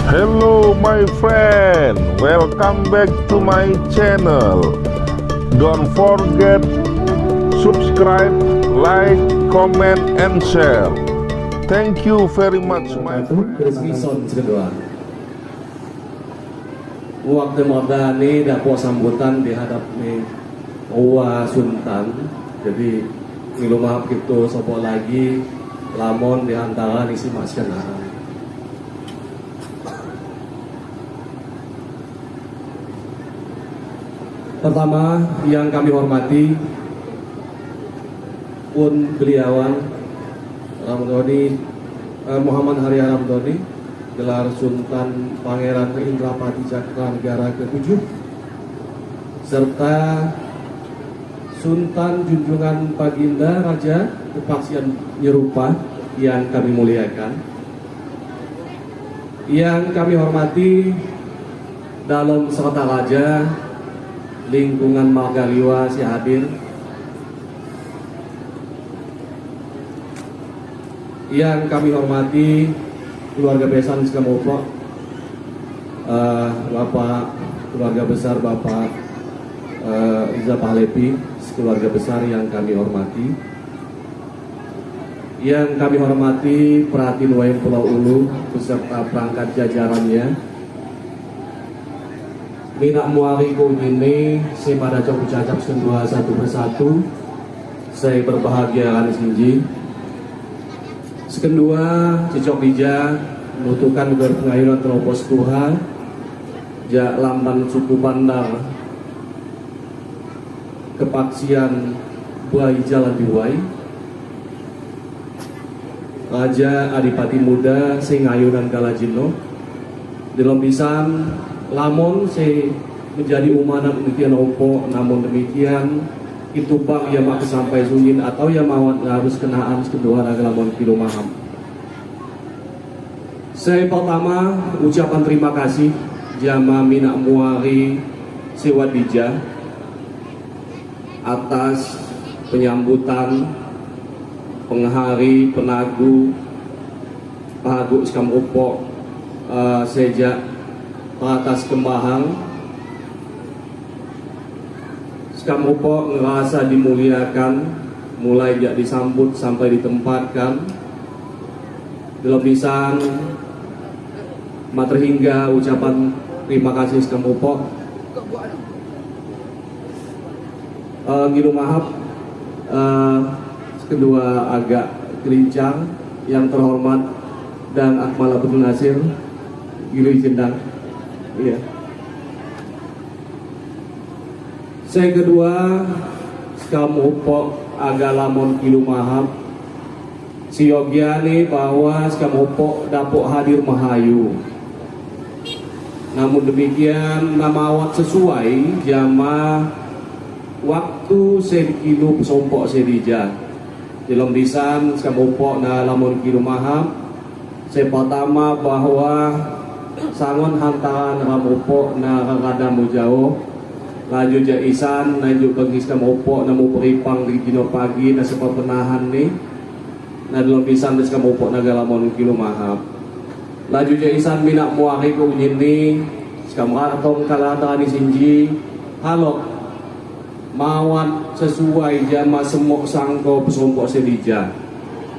Hello my friend, welcome back to my channel. Don't forget subscribe, like, comment, and share. Thank you very much my friend. Son kedua. Waktu modani dapat sambutan dihadap nih Owa Sultan. Jadi ngilu maaf gitu sopo lagi lamon diantara isi masyarakat. Pertama yang kami hormati pun beliawan Ramdhani Muhammad Hari Ramdhani, gelar Sultan Pangeran Indrapati Cakranegara ke-7, serta Sultan Junjungan Baginda Raja Kepaksian Nyerupa yang kami muliakan. Yang kami hormati dalam serta raja lingkungan Margaliwa si hadir, yang kami hormati keluarga besan Sekamopo, Bapak keluarga besar Bapak Riza Pahlevi, keluarga besar yang kami hormati, yang kami hormati Pratin Wayan Pulau Ulu beserta perangkat jajarannya. Minak muari ini saya pada coba cacap kedua satu persatu. Saya berbahagia kan sinji. Sekendua cicok bija menutukan berpengayunan terobos Tuhan. Ja lamban suku bandar kepaksian buai jalan diwai. Raja Adipati Muda Singayunan Galajino di Lombisan lamun saya menjadi umanat demikian opo, namun demikian itu bang ya mak sampai sunyin atau ya mawat harus kenaan kedua naga lamun kilo maham. Saya pertama ucapan terima kasih jama minak muari Sewadija atas penyambutan penghari penagu pahagu sekam opo sejak atas kembahang Sekamopo ngerasa dimuliakan mulai jak disambut sampai ditempatkan dalam lisan materhingga ucapan terima kasih Sekamopo. Ngilu maaf kedua agak gelincang yang terhormat dan Akmal Abdul Nasir Gilu Jendang. Iya. Saya kedua Sekamopo agak lamon kilu maham si Yogiani bahwa Sekamopo dapok hadir mahayu. Namun demikian nama awak sesuai jama waktu saya kilu pesompok sedija dalam lisan Sekamopo na lamon kilu maham. Saya pertama bahwa sangon hantaran Ramopo na kakadamu jauh laju jaisan lanjut bagi Sekamopo na mo peripang di dino pagi na sepa penahan ni na dalam pisan na Sekamopo na galamon kilo mahap laju jaisan minak muari ko nyini Sekamatong kalata ni sinji halok mawat sesuai jama semok sangko pesompok sedija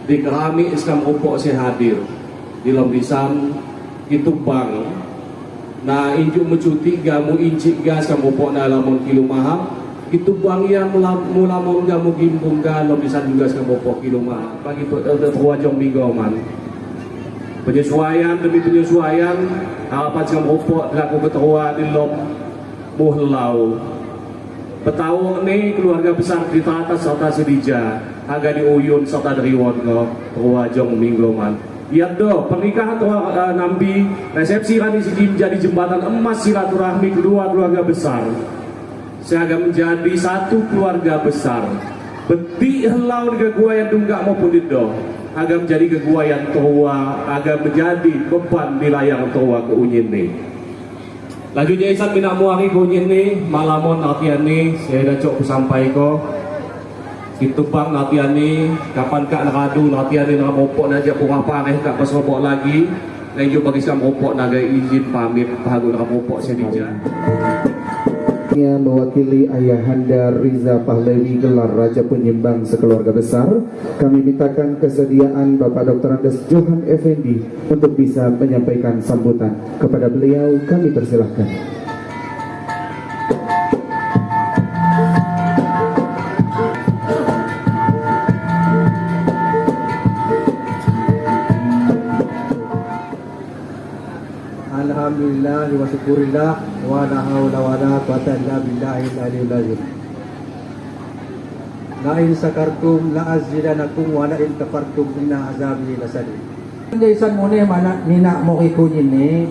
di keramik Sekamopo sehadir di lampisan itu bang nah injuk mencuti gamu incik gas kamu pok na lamon kilo maham itu bang yang mulamon gamu gimpung ga lobisan juga kamu pok kilo maham bagi terwajong minggoman penyesuaian demi penyesuaian harapan kamu pok laku keterua di lom muhlau petawang ni keluarga besar di atas serta sedija agak diuyun serta deriwon ko terwajong minggoman. Ya do, pernikahan nambi resepsi kami menjadi jembatan emas silaturahmi kedua keluarga besar. Saya akan menjadi satu keluarga besar. Beti helau ke gua yang tunggak maupun dido, agar menjadi ke gua yang tua, agar menjadi beban di layang tua ke unyin ni. Lanjutnya isan minak muari ke unyin ni, malamon artian ni, saya dah cok sampai ko. Itu bang latihan ni kapan kak nakadu latihan ni nak mopok naja pungah pareh kak pas robok lagi Lagi bagi saya meropok naga izin pamit bahagia nak meropok saya dijak. Yang mewakili Ayahanda Riza Pahlavi gelar Raja Penyembang sekeluarga besar, kami mintakan kesediaan Bapak Dr. Andes Johan Effendi untuk bisa menyampaikan sambutan. Kepada beliau kami persilahkan. Alhamdulillah wa syukurillah wa la haula wa la quwwata illa billahil aliyyil azim. La in sakartum la azidanakum wa la in kafartum inna azabi lasadid. Daisan mo ne mana mina mo ikunin ni.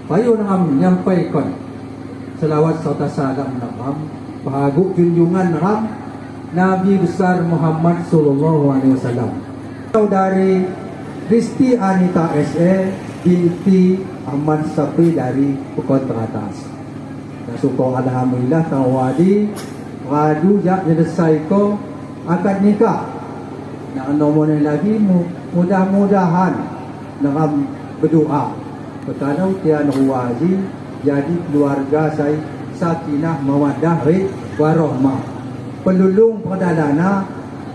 Payo nang nyampaikan selawat serta salam nakam bahagu junjungan nakam Nabi besar Muhammad sallallahu alaihi wasallam. Dari Risti Anita S.E. binti Ahmad Sapi dari Pukon Teratas. Nasuko alhamdulillah tawadi radu jak selesai ko akad nikah. Nak nomor lagi mudah-mudahan nak berdoa. Kalau tian waji jadi keluarga saya sakinah mawaddah warahmah. Pelulung perdana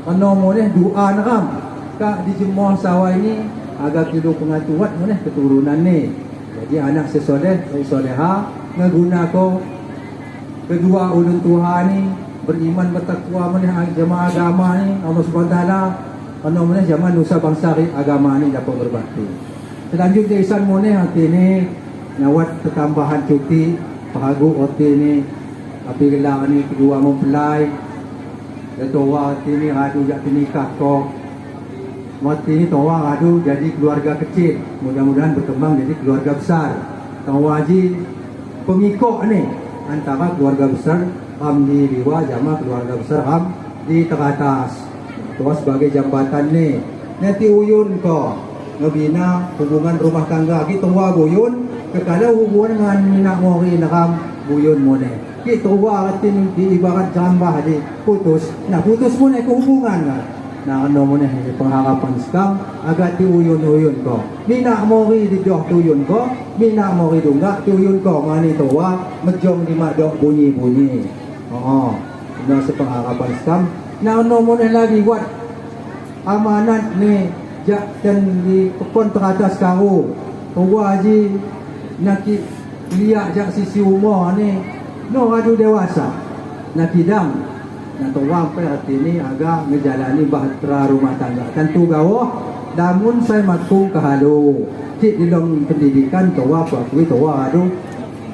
nomornya doa nakam. Kak di Jemaah Sawah ini agak kilo pengatuan mana keturunan ni. Jadi anak sesoleh, soleha ngaguna ko kedua ulun Tuhan ni beriman bertakwa mana jemaah agama ni Allah Subhanahu taala ano mana zaman nusa bangsa agama ni dapat berbakti. Selanjutnya isan mo ni hati ni nawat ketambahan cuti pahagu hati ni apabila ni kedua mempelai ketua hati ni adu jak nikah ko. Mati ini tawa adu jadi keluarga kecil, mudah-mudahan berkembang jadi keluarga besar. Tawa haji pengikut ni antara keluarga besar ham di Liwa jama keluarga besar ham di Teratas. Tawa sebagai jambatan ni. Nanti uyun ko ngebina hubungan rumah tangga kita tawa buyun kekala hubungan dengan minak mori nakam buyun mo ni. Kita tawa atin di ibarat jambah di putus. Nah putus mo ni hubungan kan. Nah, ano mo na pengharapan sekam agak tiuyun-uyun ko. Mina mo ri di doh tuyun ko, mina mo ri dunga tuyun ko mani towa medjong di madok bunyi-bunyi. Oo. Nah, sepengharapan sekam. Nah, ano mo na lagi buat amanat ni jak dan di Pekon Teratas kau. Towa haji nak liak jak sisi umur ni no adu dewasa. Nak kidam nak tawang hati ini agak menjalani bahtera rumah tangga. Tentu gawah, namun saya matkung kehalu. Cik di dalam pendidikan tawa pakui tawa adu.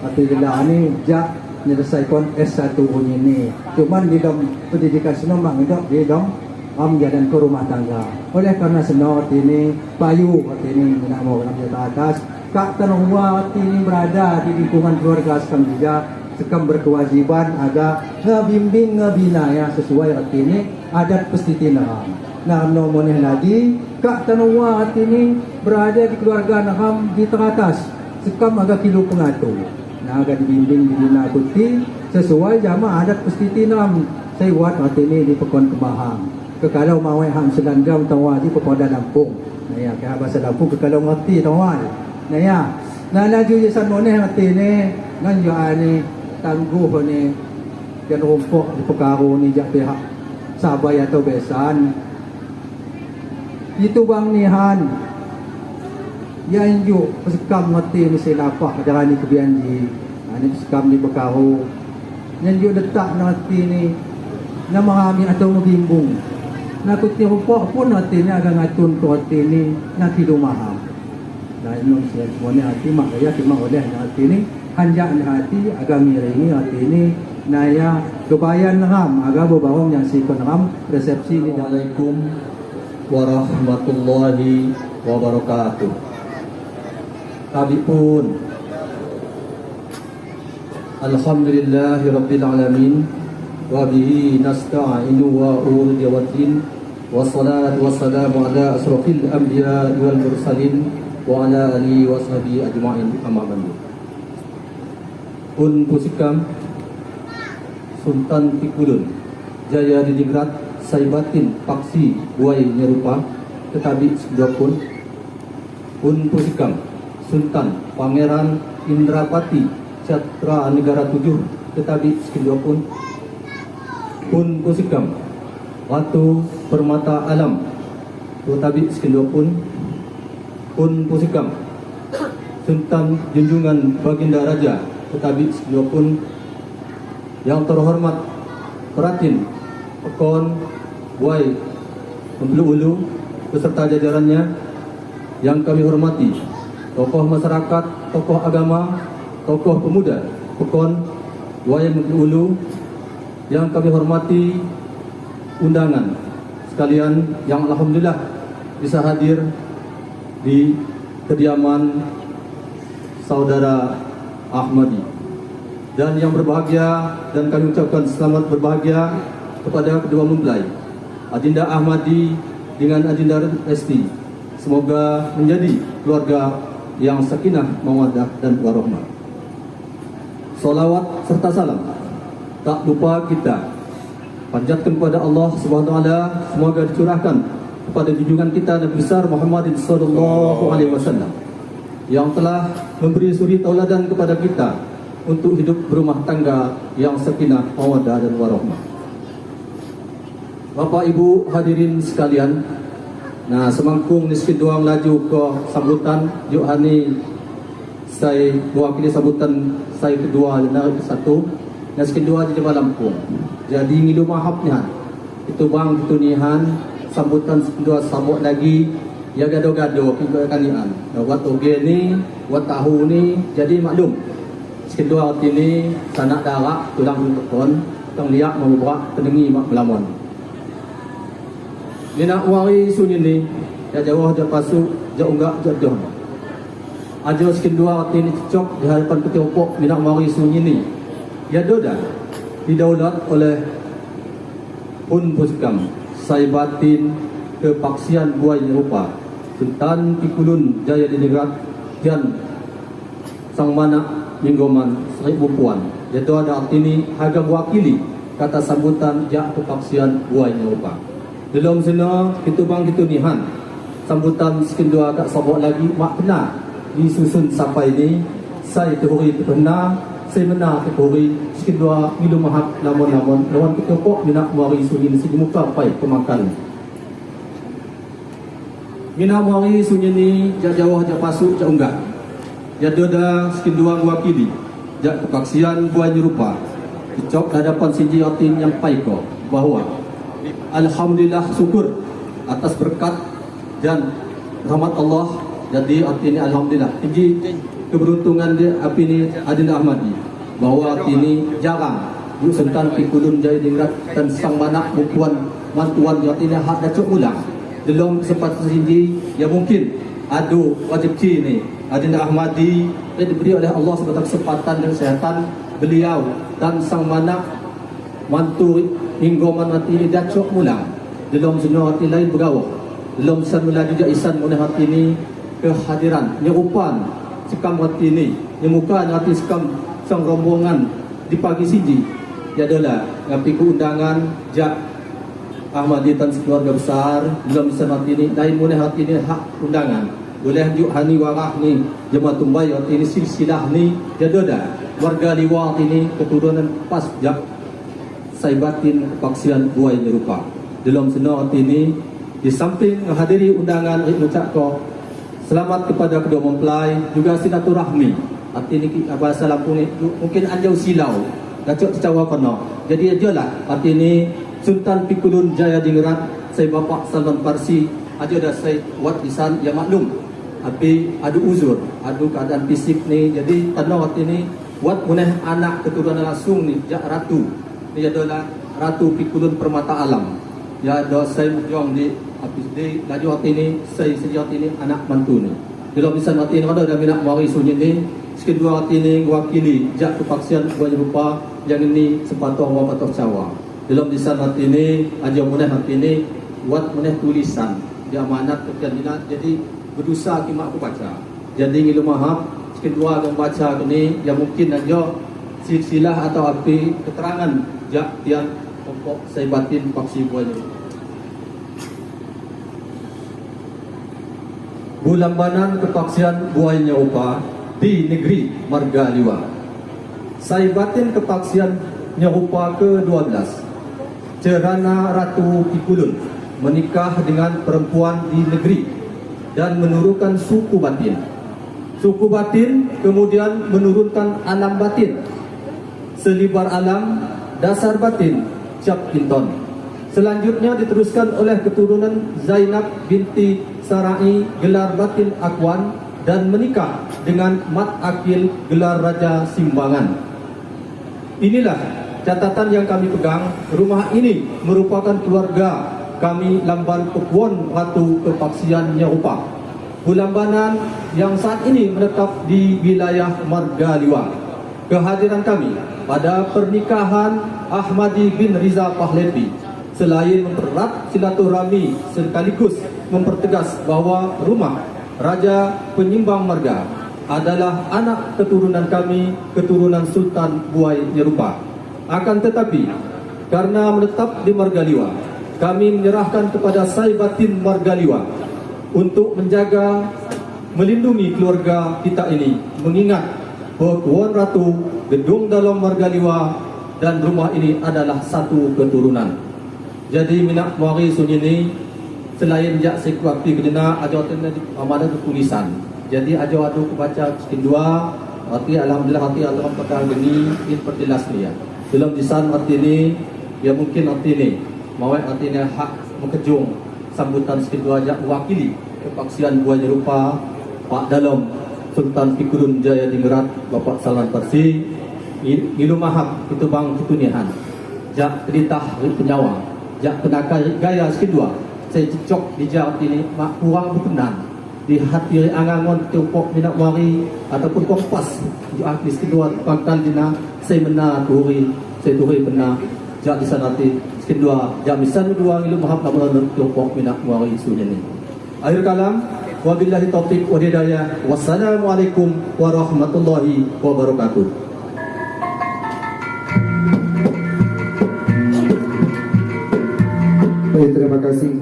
Hati jelah ni jak menyelesaikan S1 bunyi ni. Cuman di dalam pendidikan senang mengendok di dalam jalan ke rumah tangga. Oleh karena senang hati ini payu hati ini nak mau ke atas. Kak tenungwa hati ini berada di lingkungan keluarga sekam juga. Sekam berkewajiban agak ngebimbing ngebina ya sesuai hati ini adat pestiti naham. Nah nomornya lagi kak tanua hati ini berada di keluarga naham di Teratas. Sekam agak kilo pengatur. Nah agak dibimbing dibina kuti sesuai jama adat pestiti naham. Saya buat hati ini di Pekon Kemahang. Kekalau mawai ham selanggam tawa di Pepoda Lampung. Nah ya ke bahasa Lampung kekalau ngerti tawa. Nah ya. Nah laju jesan moneh hati ini ngan yo ani tangguh ni dan rumpuk di perkara ni jak pihak Sabay atau Besan itu bang nihan yang ju pesekam mati ni silapah jalan ni kebianji ni pesekam di perkara yang ju letak nanti ni nak mengambil atau membimbung nak kuti rumpuk pun nanti ni agak ngatun tu hati ni nak hidup mahal nah ini semua ni hati mak ya mak oleh hati ni hanjak hati agak miringi hati ini naya kebayan ram agak berbarong yang sikon ram resepsi ni. Assalamualaikum warahmatullahi wabarakatuh. Kami pun alhamdulillahi rabbil alamin wa bihi nasta'inu wa urdiyawatin wassalatu wassalamu ala asrafil anbiya wal mursalin wa ala alihi wa sahbihi ajma'in amma ba'du. Pun Pusikam Sultan Pikulun Jaya Diningrat Saibatin Paksi Buai Nyerupa tetapi sekedua pun Pusikam Sultan Pangeran Indrapati Catra Negara 7 tetapi sekedua pun Pusikam Ratu Permata Alam tetapi sekedua pun Pusikam Sultan Junjungan Baginda Raja tetapi sekedua pun Yang terhormat Pratin Pekon Buai Mempelu Ulu beserta jajarannya yang kami hormati, tokoh masyarakat, tokoh agama, tokoh pemuda Pekon Buai Mempelu Ulu yang kami hormati, undangan sekalian yang alhamdulillah bisa hadir di kediaman saudara Ahmadi. Dan yang berbahagia dan kami ucapkan selamat berbahagia kepada kedua mempelai Adinda Ahmadi dengan Adinda Resti. Semoga menjadi keluarga yang sakinah, mawaddah dan warahmah. Salawat serta salam tak lupa kita panjatkan kepada Allah Subhanahu wa taala, semoga dicurahkan kepada junjungan kita Nabi besar Muhammad sallallahu alaihi wasallam yang telah memberi suri tauladan kepada kita untuk hidup berumah tangga yang sakinah, mawaddah dan warahmah. Bapak Ibu hadirin sekalian, nah semangkung ni sikit doang laju ke sambutan yuk hani saya mewakili sambutan saya kedua dan satu dan sikit dua di Lampung. Jadi ngilu mahapnya itu bang itu nihan sambutan kedua sabuk lagi ya gado-gado kanian. Buat oge ni, buat tahu ni jadi maklum. Sikit dua hati ni sanak darak tulang beton tang liak membuat pendengi mak melamon. Ni nak wari sunyi ni ya jauh je pasu jauh enggak jodoh. Ajo sikit dua hati ni cocok di hadapan ketiopok ni nak wari sunyi ni. Ya doda didaulat oleh Pusikam Saibatin Kepaksian Buai Rupa Sultan Pikulun Jaya Dinegrat dan Sang Manak Minggoman Seribu Puan. Jadi ada arti ini harga wakili kata sambutan jak kepaksian Buai Rupa. Dalam sana kita bang kita nihan sambutan sekendua agak sabuk lagi mak kena disusun sampai ni saya terhuri terkena saya benar terhuri sekendua milu mahap lamun-lamun lawan kita pok nak mari sunyi nasi muka pai pemakan. Mina mari sunyi ni jauh je pasuk je enggak. Ya ada sekendua wakili jak kepaksian Buai Rupa. Dicok hadapan sinji atin yang pai ko bahwa alhamdulillah syukur atas berkat dan rahmat Allah. Jadi arti ini alhamdulillah tinggi keberuntungan dia api ini Adinda Ahmadi bahwa arti ini jarang Sultan Pikulun Jaya Dinegrat dan Sang Manak Mupuan Mantuan arti ini hak dacuk ulang dalam kesempatan sini yang mungkin adu wajib ni Adinda Ahmadi diberi oleh Allah sebagai kesempatan dan kesehatan beliau dan Sang Manak mantu Minggoman hati ini dacuk mulang dalam semua hati lain bergawah dalam semula juga isan munah hati ini kehadiran nyerupan sekam hati ini nyemuka hati sekam sang rombongan di pagi siji ya adalah ngapi keundangan jak Ahmadi dan keluarga besar dalam isan hati ini lain munah hati ini hak undangan boleh juk hani warah ni jemaah tumbai hati ini silsilah ni ya adalah warga liwat ini keturunan pas jak Saibatin Kepaksian Buai Rupa. Dalam senang hati ini di samping menghadiri undangan mengucap ko selamat kepada kedua mempelai juga silaturahmi. Hati ini bahasa Lampung ni mungkin anjau silau dacuk secawa kono. Jadi ajalah hati ini Sultan Pikulun Jaya Dinegrat saya Bapak Salman Parsi aja dah saya buat lisan yang maklum. Tapi ada uzur, ada keadaan fisik ni. Jadi tanah hati ini buat munah anak keturunan langsung ni jak ratu. Ini adalah Ratu Pikulun Permata Alam. Ya ada saya berjuang di habis di laju hati ini saya sejak ini anak mantu ni. Dalam lisan hati ini ada minat mari sunyi ni. Kedua hati ini mewakili jak kepaksian Buai Rupa yang ini sepatah wa patah cawa. Dalam lisan hati ini aja munah hati ini buat munah tulisan dia amanat kekian jadi berdosa kimak aku baca. Jadi ngilu mahap kedua yang baca ini yang mungkin aja silsilah atau api keterangan jak tiang pokok Saibatin Paksi Buai Rupa. Bulambanan kepaksian buahnya upa di negeri Margaliwa. Saibatin kepaksian nyerupa ke-12. Cerana Ratu Pikulun menikah dengan perempuan di negeri dan menurunkan suku batin. Suku batin kemudian menurunkan alam batin. Selibar alam, dasar batin, Cap Pinton. Selanjutnya diteruskan oleh keturunan Zainab binti Sarai gelar batin Akwan dan menikah dengan Mat Akil gelar Raja Simbangan. Inilah catatan yang kami pegang. Rumah ini merupakan keluarga kami Lamban Pekuon Ratu Kepaksian Nyerupa. Bulambanan yang saat ini menetap di wilayah Margaliwa. Kehadiran kami pada pernikahan Ahmadi bin Riza Pahlavi selain mempererat silaturahmi sekaligus mempertegas bahwa rumah Raja Penyimbang Marga adalah anak keturunan kami, keturunan Sultan Buai Nyerupa. Akan tetapi karena menetap di Margaliwa, kami menyerahkan kepada Saibatin Margaliwa untuk menjaga, melindungi keluarga kita ini, mengingat Pekuon Ratu, gedung dalam Margaliwa dan rumah ini adalah satu keturunan. Jadi minak mari sunyini selain jak sekwakti kena ajo tena amada tulisan. Jadi ajo adu kebaca cikin dua arti alhamdulillah arti Allah pakal geni in perjelas dia. Dalam lisan arti ini ya mungkin arti ini mawai artinya hak mengejung sambutan cikin dua jak wakili kepaksian Buai Nyerupa Pak Dalom Sultan Pikulun Jaya Dingrat Bapak Salam Persi Ilu Mahab itu bang kitunihan jak keditah penyawa jak penakai gaya kedua saya cocok di jawab ini mak kurang berkenan di hati angangon tiupok minak wari ataupun kompas di aklis kedua pangkal dina saya mena turi saya turi pernah jak di sana ti kedua jak misan dua Ilu Mahab namun tiupok minak wari sunyani. Akhir kalam wabillahi taufiq wa hidayah. Wassalamualaikum warahmatullahi wabarakatuh. Baik, terima kasih.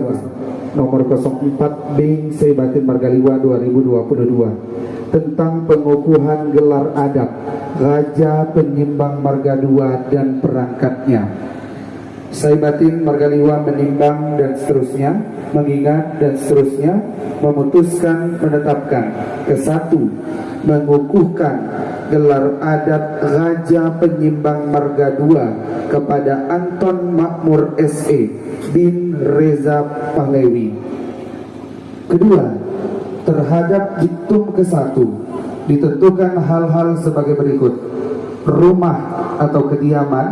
Nomor 04 Bing Saibatin Margaliwa 2022 tentang pengukuhan gelar adat Raja Penyimbang Marga II dan perangkatnya. Saibatin Margaliwa menimbang dan seterusnya, mengingat dan seterusnya, memutuskan menetapkan ke-1 mengukuhkan gelar adat Raja Penyimbang Marga II kepada Anton Makmur SE bin Reza Pahlavi. Kedua, terhadap diktum ke-1 ditentukan hal-hal sebagai berikut: rumah atau kediaman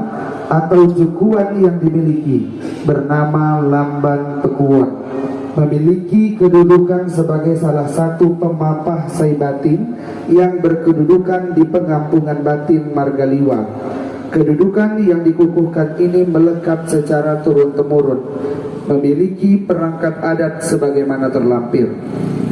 atau jukuan yang dimiliki bernama Lamban Pekuon, memiliki kedudukan sebagai salah satu pemapah Saibatin yang berkedudukan di pengampungan batin Margaliwa. Kedudukan yang dikukuhkan ini melekat secara turun-temurun, memiliki perangkat adat sebagaimana terlampir.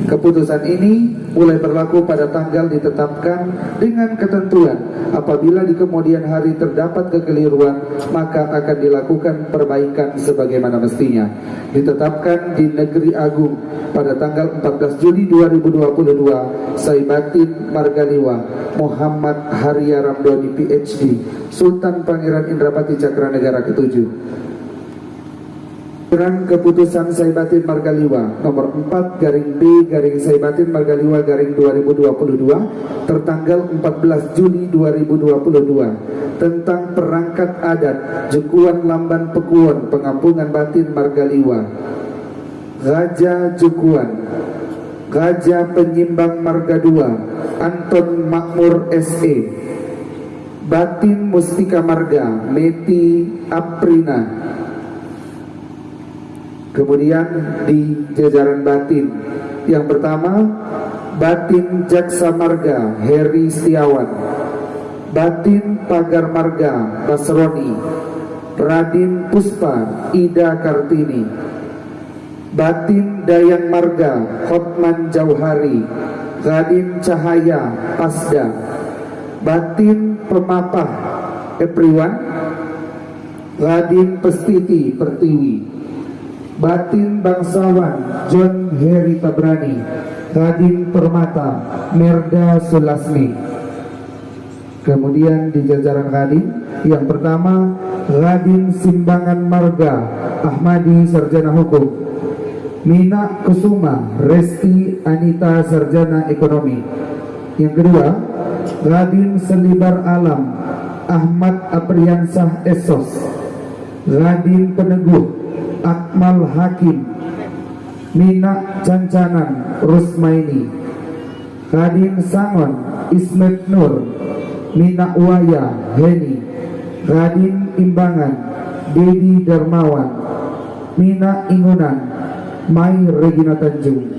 Keputusan ini mulai berlaku pada tanggal ditetapkan dengan ketentuan apabila di kemudian hari terdapat kekeliruan maka akan dilakukan perbaikan sebagaimana mestinya. Ditetapkan di Negeri Agung pada tanggal 14 Juli 2022, Saibatin Margaliwa Muhammad Haria Ramdhani PhD, Sultan Pangeran Indrapati Cakranegara ke-7. Keputusan Saibatin Margaliwa nomor 4/B/ Saibatin Margaliwa /2022 tertanggal 14 Juli 2022 tentang perangkat adat Jukuan Lamban Pekuon Pengampungan Batin Margaliwa. Raja Jukuan Raja Penyimbang Marga II Anton Makmur SE, Batin Mustika Marga Meti Aprina. Kemudian di jajaran batin yang pertama, Batin Jaksa Marga Heri Setiawan, Batin Pagar Marga Basroni Radin Puspa Ida Kartini, Batin Dayang Marga Hotman Jauhari Radin Cahaya Pasda, Batin Pemapah Epriwan Radin Pestiti Pertiwi, Batin Bangsawan John Heri Tabrani Radin Permata Merda Sulasmi. Kemudian di jajaran Radin, yang pertama Radin Simbangan Marga Ahmadi Sarjana Hukum, Mina Kusuma Resti Anita Sarjana Ekonomi. Yang kedua Radin Selibar Alam Ahmad Apriansah Esos, Radin Peneguh Akmal Hakim, Mina Cancanan Rusmaini, Radin Sangon Ismet Nur, Mina Uwaya Heni, Radin Imbangan Dedi Darmawan, Mina Ingunan Mai Regina Tanjung.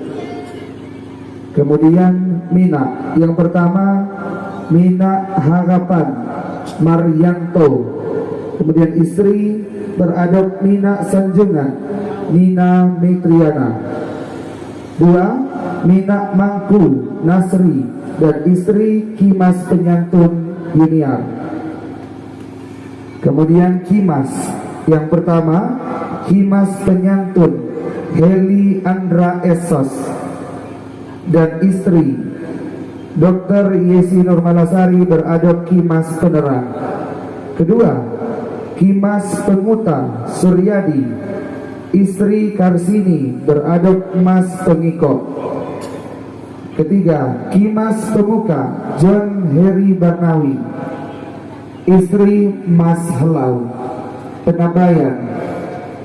Kemudian Mina yang pertama Mina Harapan Maryanto, kemudian istri beradop Mina Sanjungan Nina Mitriana. Dua, Mina Mangku Nasri dan istri Kimas Penyantun Yuniar. Kemudian Kimas yang pertama Kimas Penyantun Heli Andra Esos dan istri Dr. Yesi Nurmalasari beradop Kimas Penerang. Kedua, Kimas Penguta Suryadi, istri Karsini beradop Mas Pengiko. Ketiga, Kimas Pemuka John Heri Barnawi, istri Mas Helau. Penambahan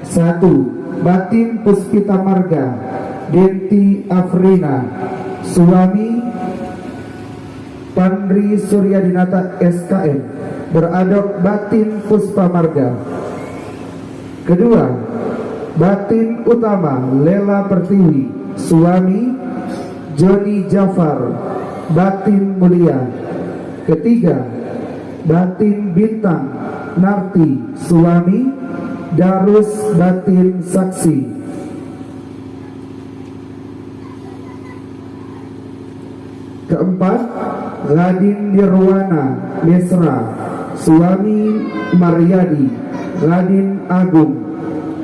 1. Batin Puspita Marga Denti Afrina, suami Pandri Suryadinata SKM beradop Batin Puspa Marga. Kedua, Batin Utama Lela Pertiwi, suami Joni Jafar Batin Mulia. Ketiga, Batin Bintang Narti, suami Darus Batin Saksi. Keempat, Radin Nirwana Mesra, suami Maryadi Radin Agung.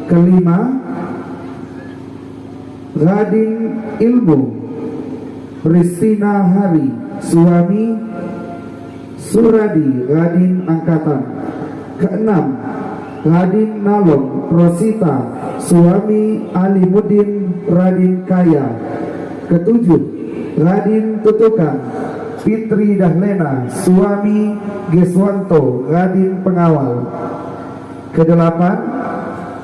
Kelima, Radin Ilmu Pristina Hari, suami Suradi Radin Angkatan. Keenam, Radin Nalom Rosita, suami Alimuddin Radin Kaya. Ketujuh, Radin Tutukan Fitri Dahlena, suami Geswanto Radin Pengawal. Kedelapan,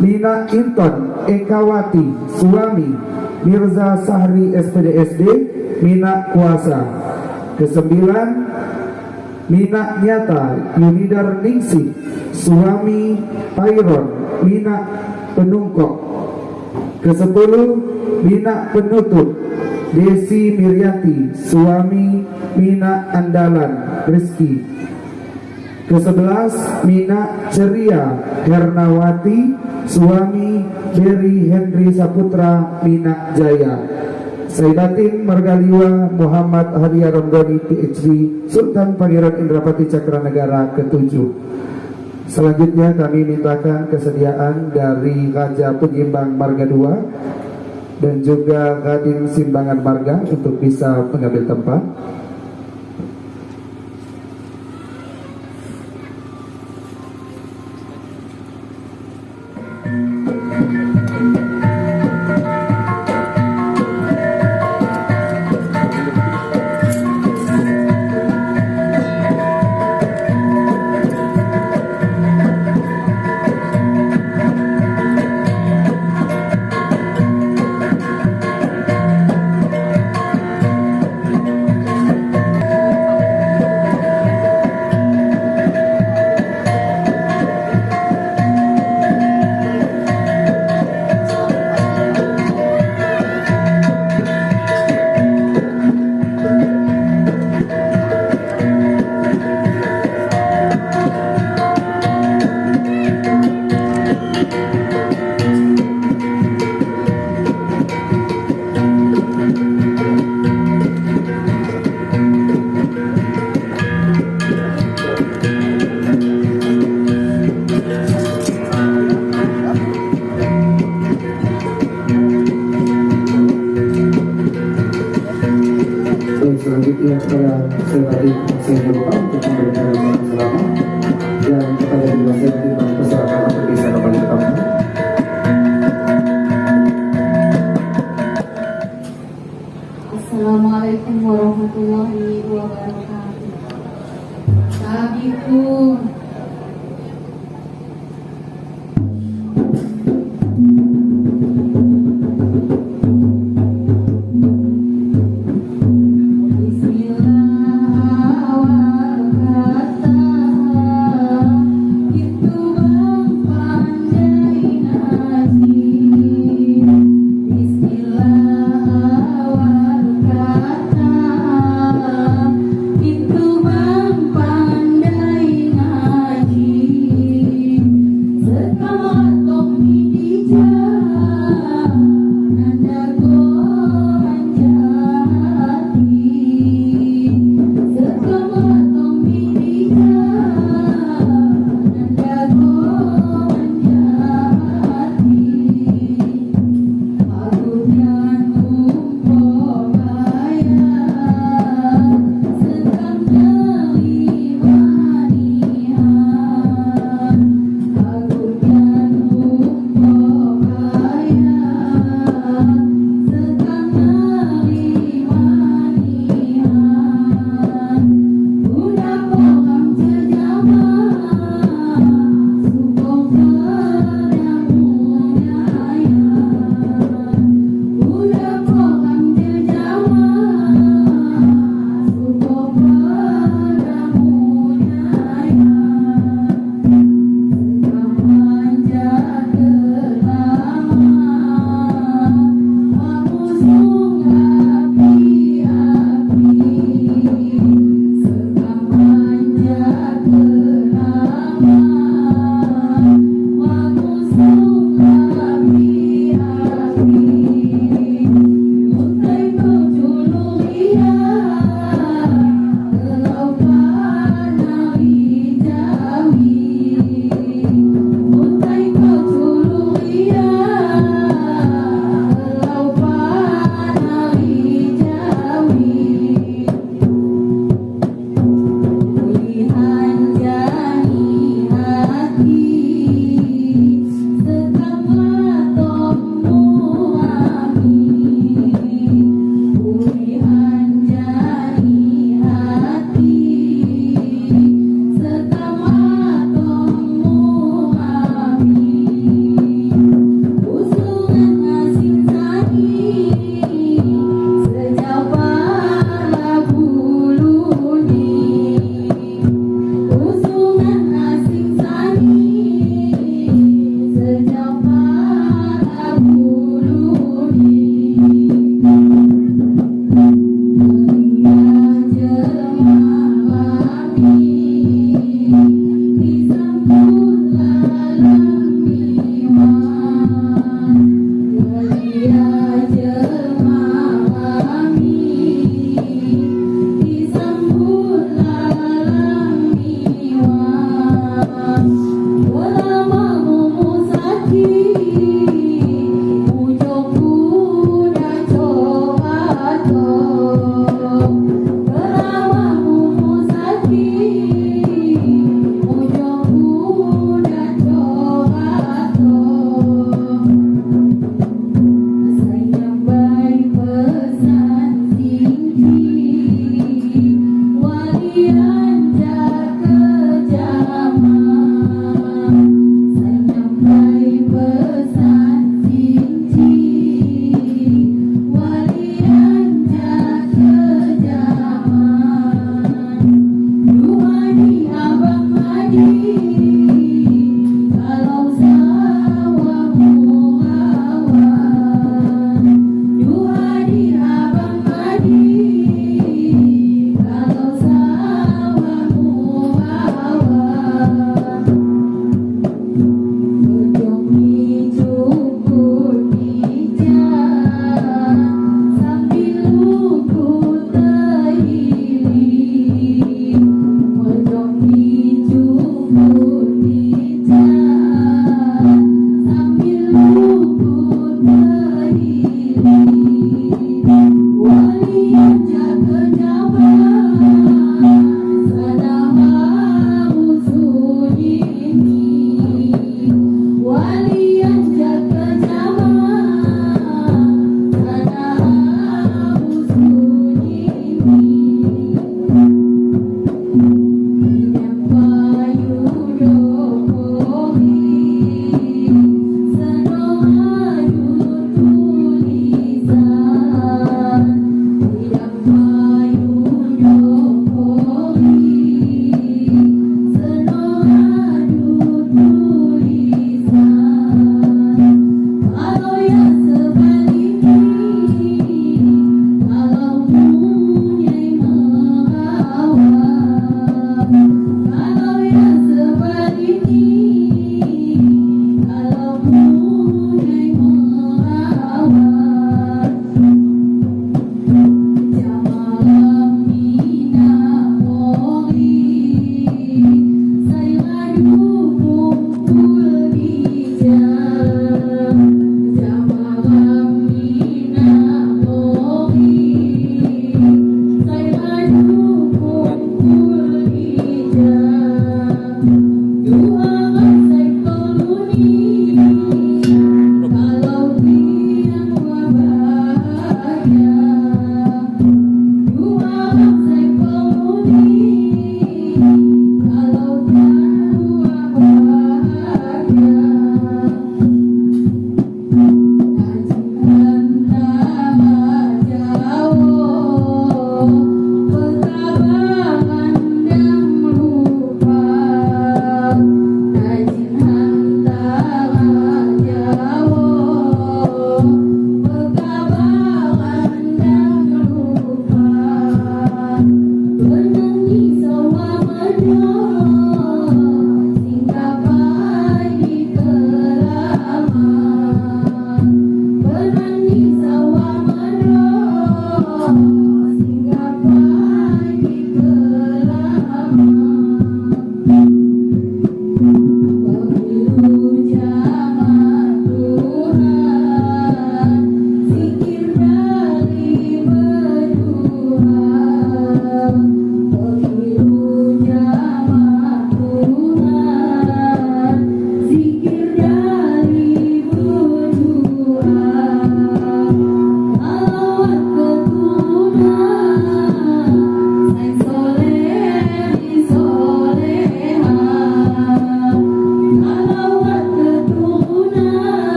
Lina Inton Ekawati, suami Mirza Sahri SPDSD Mina Kuasa. Kesembilan, Mina Nyata Yunidar Ningsih, suami Pairon Mina Penungkok. Kesepuluh, Mina Penutup Desi Miryati, suami Mina Andalan Rizki. Ke-11, Mina Ceria Hernawati, suami Beri Henry Saputra Mina Jaya. Saibatin Margaliwa Muhammad Haria Ramdhani PhD, Sultan Pangeran Indrapati Cakranegara ke-7. Selanjutnya kami mintakan kesediaan dari Raja Penyimbang Marga 2 dan juga Radin Simbangan Marga untuk bisa mengambil tempat. selanjutnya kepada Sekretari Senior Bapak untuk memberikan ramalan selamat, dan kepada Dinas Tertib Masyarakat atau Desa Balik Kampung. Assalamualaikum warahmatullahi wabarakatuh. Sabiqun. Itu bang pandai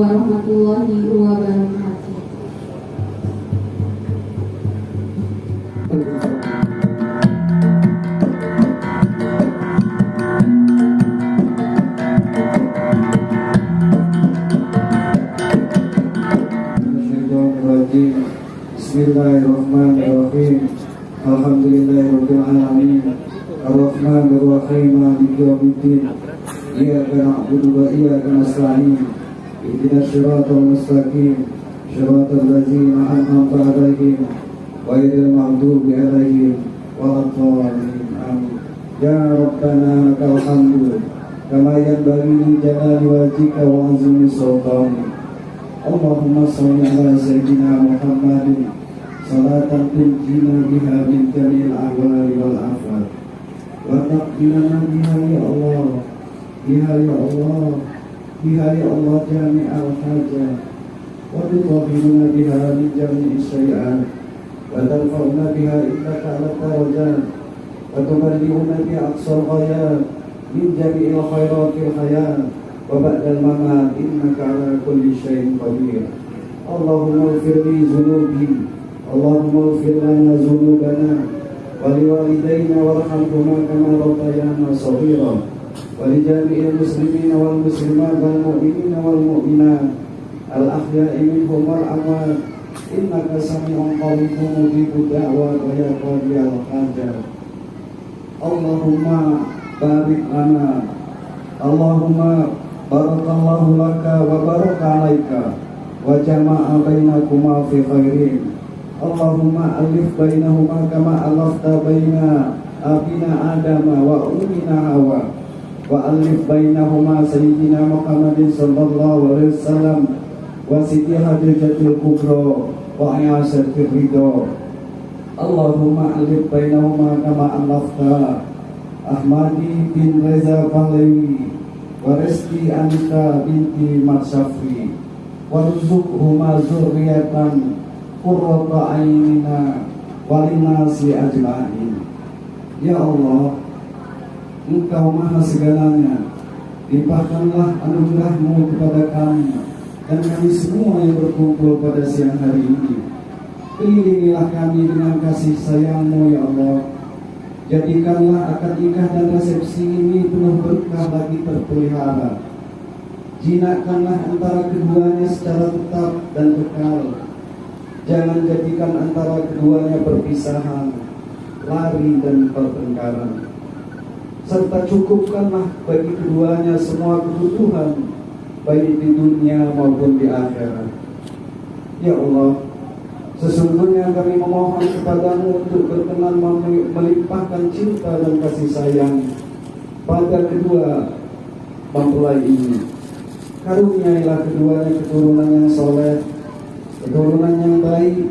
warahmatullahi wabarakatuh. Bismillahirrahmanirrahim. Alhamdulillahirabbil alamin. Arrahmanir rahim. Maliki yaumiddin. Iyyaka na'budu wa iyyaka nasta'in. Ihdinas siratal mustaqim. Siratal ladzina an'amta 'alaihim ghairil maghdubi 'alaihim waladdallin. Amin. Ya Rabbana lakal hamdu كما ينبغي لجلال وجهك وعظيم سلطانك. اللهم صل على سيدنا محمد صلاة تنجينا بها من جميع الأهوال والآفات وتقبلنا بها يا الله، بها يا الله، بها يا الله جميع الحاجات وتطهرنا بها من جميع السيئات وترفعنا بها إنك على الدرجات وتبلغنا بها أقصى الغايات من جميع الخيرات الحياة وبعد الممات إنك على كل شيء قدير. اللهم اغفر لي ذنوبي، اللهم اغفر لنا ذنوبنا ولوالدينا وارحمهما كما ربيانا صغيرا ولجميع المسلمين والمسلمات والمؤمنين والمؤمنات الأحياء منهم والأموات إنك سميع قريب مجيب الدعوات ويا قاضي الحاجات. اللهم بارك لنا، اللهم بارك الله لك وبارك عليك وجمع بينكما في خيرين. اللهم ألف بينهما كما ألفت بين أبينا آدم وأمنا حواء وألف بينهما سيدنا محمد صلى الله عليه وسلم وسيدي خديجة الكبرى وعائشة الرضا. اللهم ألف بينهما كما ألفت Ahmadi bin Reza Pahlawi wa Resti Anita binti Marsafri warzuqhuma zurriyatan qurrata aynina walinasi ajma'in. Ya Allah, Engkau maha segalanya, limpahkanlah anugerahmu kepada kami dan kami semua yang berkumpul pada siang hari ini. Kelilingilah kami dengan kasih sayangmu ya Allah. Jadikanlah akad nikah dan resepsi ini penuh berkah bagi terpelihara. Jinakkanlah antara keduanya secara tetap dan kekal. Jangan jadikan antara keduanya perpisahan, lari dan pertengkaran. Serta cukupkanlah bagi keduanya semua kebutuhan, baik di dunia maupun di akhirat. Ya Allah, sesungguhnya kami memohon kepadamu untuk berkenan melimpahkan cinta dan kasih sayang pada kedua mempelai ini. Karuniailah keduanya keturunan yang soleh, keturunan yang baik,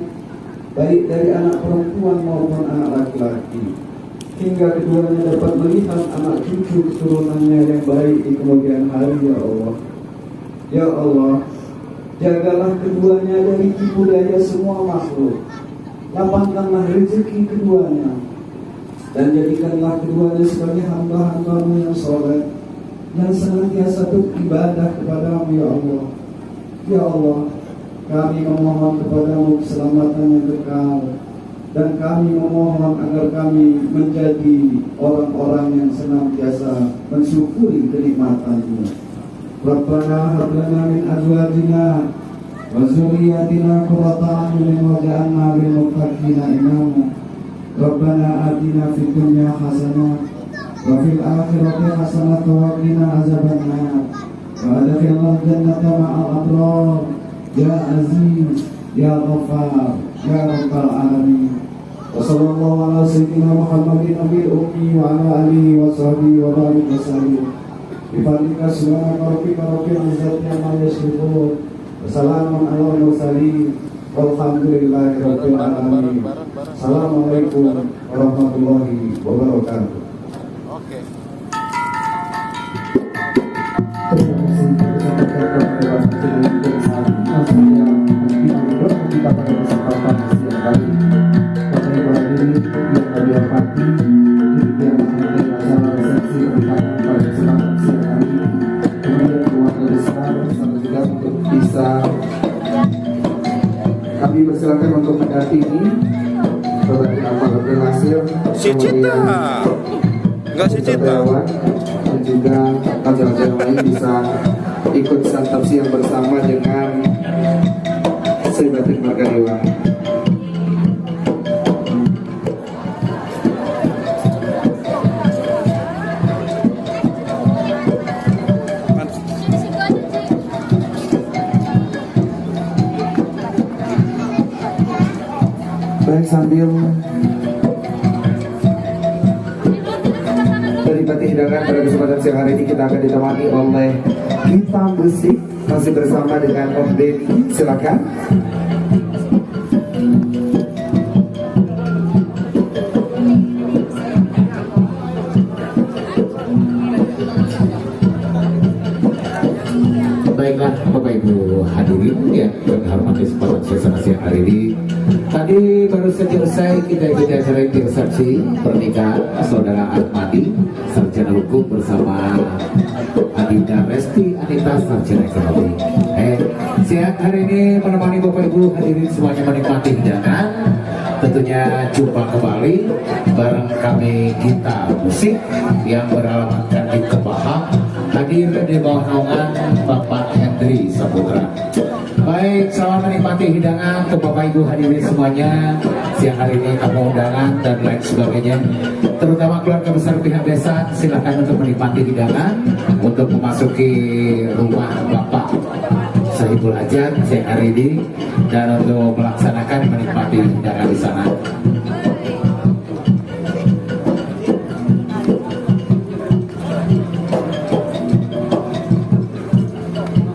baik dari anak perempuan maupun anak laki-laki, hingga keduanya dapat melihat anak cucu keturunannya yang baik di kemudian hari. Ya Allah, ya Allah, jagalah keduanya dari tipu daya semua makhluk. Lapangkanlah rezeki keduanya dan jadikanlah keduanya sebagai hamba-hambamu yang soleh, yang senantiasa beribadah kepadamu ya Allah. Ya Allah, kami memohon kepadamu keselamatan yang kekal, dan kami memohon agar kami menjadi orang-orang yang senantiasa mensyukuri kenikmatan-Mu. Rabbana hab lana min azwajina wa dzurriyyatina qurrata a'yunin waj'alna lil muttaqina imama. Rabbana atina fid dunya hasanah wa fil akhirati hasanah wa qina azabannar wa adkhilna jannata ma'al abrar ya aziz ya ghaffar ya rabbal alamin. Wa sallallahu ala sayyidina Muhammadin nabiyil ummi wa ala alihi wa sahbihi wa barik wa sallim. Bifadlika subhanaka rabbika rabbil izzati amma yasifun. Wassalamun ala mursalin walhamdulillahi rabbil alamin. Assalamualaikum warahmatullahi wabarakatuh. Kami persilakan untuk mendampingi Bapak Amal Abdul Nasir, si Cita, enggak si Cita, dan juga tamu-tamu lain bisa ikut santap siang bersama dengan Sri Batik Margadewa. Baik, sambil dari Batik Hidayat undangan pada kesempatan siang hari ini kita akan ditemani oleh Gita Musik, masih bersama dengan Om Denny. Silakan. Baiklah Bapak Ibu hadirin yang berhormati kesempatan suasana siang hari ini. Tadi baru saja selesai kita ikuti acara resepsi pernikahan Saudara Ahmadi, sarjana hukum bersama Adinda Resti Anita, sarjana ekonomi. Siang hari ini menemani Bapak Ibu hadirin semuanya menikmati hidangan. Tentunya jumpa kembali bareng kami Gita Musik yang beralamatkan di Kebahang, hadir di bawah naungan Bapak Hendri Saputra. Baik, selamat menikmati hidangan ke Bapak Ibu hadirin semuanya. Siang hari ini tamu undangan dan lain sebagainya, terutama keluarga besar pihak desa, silakan untuk menikmati hidangan untuk memasuki rumah Bapak Sahibul Hajat siang hari ini dan untuk melaksanakan menikmati hidangan di sana.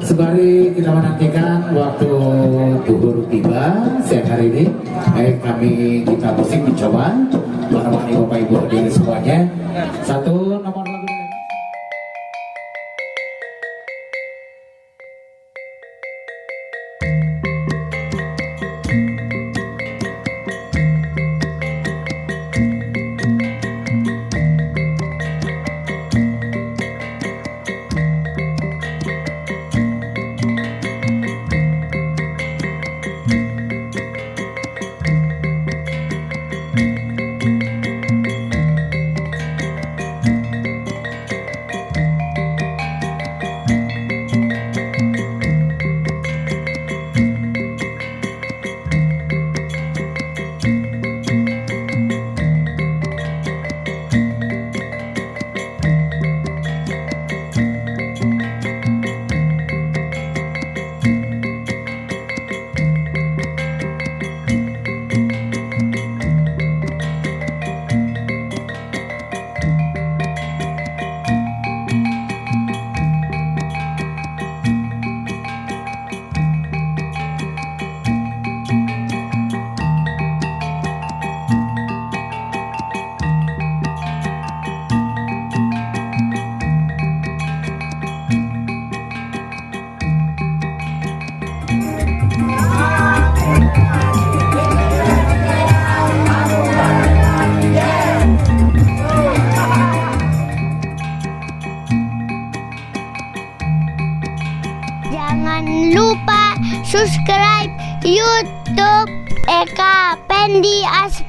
Sembari kita menantikan waktu duhur tiba siang hari ini, kami Gita Musik mencoba menemani Bapak Ibu hadirin semuanya. Satu nomor lagu. Jangan lupa subscribe YouTube Eka Pendi As